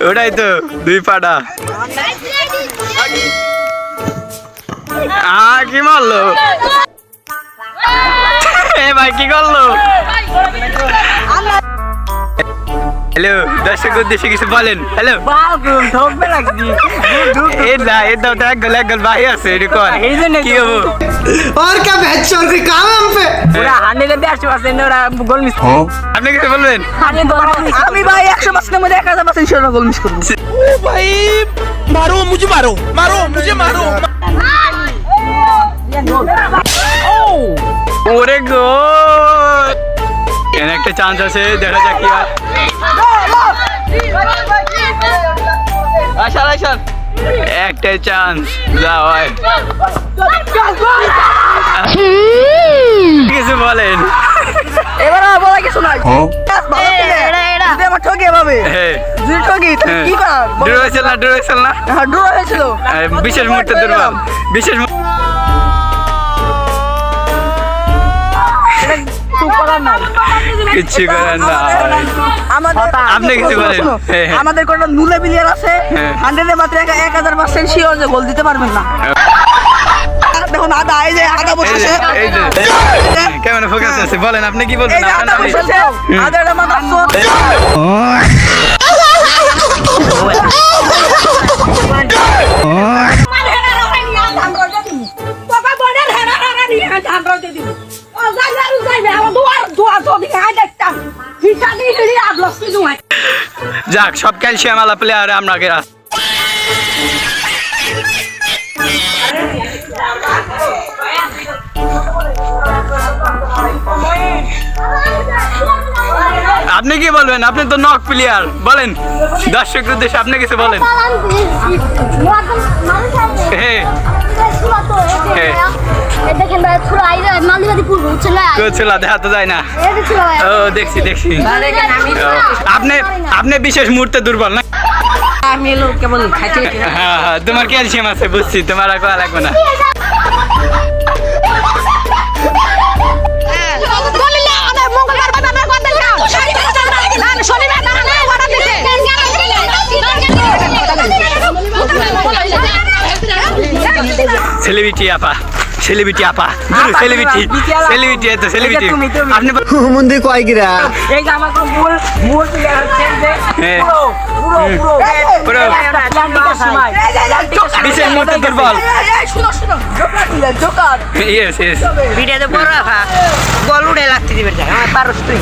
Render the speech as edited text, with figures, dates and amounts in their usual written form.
ওটাই তো দুই পাটা কি মারলো এ ভাই কি করলো হ্যালো দর্শক উদ্দেশ্যে কিছু বলেন হ্যালো এক গোল ভাই আছে কি হবো और क्या बहस चल रही काम है हम पे আপনি কিছু বলবেন আমি ভাই 100% মধ্যে 1000% শিওর গোল মিস করব भाई मारो मुझे मारो मारो मुझे मारो ওরে গোল এখানে একটা চান্স আছে দেখা যাক কি হয় একটাই চান্স যা হয় কিছু বলেন এবার বলা কিছু নাই এটা আমার ঠকে ভাবে যদি ঠকি তাহলে কি করা ড্র হয়েছিল না হ্যাঁ ড্র হয়েছিল বিশেষ মুহূর্তে দুর্বল বিশেষ কিচ্ছু করার না আপনি কিছু বলেন আমাদের কোনো নুলে বিলিয়ার আছে 100 এর মাত্র 1000% শিওর যে গোল দিতে পারবেন না দেখুন আদা এই যে আদা বসেছে কেমন ফোকাস আছে বলেন আপনি কি বলবেন এই যে আদা বসেছে আদাটা মাথা যাক সব ক্যালসিয়াম আলা প্লেয়ার আপনাকে আপনি কি বলবেন আপনি তো নক প্লেয়ার বলেন দর্শক উদ্দেশ্যে আপনি কিছু বলেন দেখা তো যায় না ও দেখছি আপনি বিশেষ মুহূর্তে দুর্বল না হ্যাঁ তোমার ক্যালসিয়াম আছে বুঝছি তোমার আর করা লাগবে না সেলিব্রিটি আপা সেলিব্রিটি আপনি मुंदी कोई गिरा এই যে আমাকে মূল প্লেয়ার চেঞ্জ পুরো বিশেষ মুহূর্তে দুর্বল জোকার ইয়েস ভিডিওতে বড় রাখা বল উড়ে লাগতে দিবে আমার পারস তুই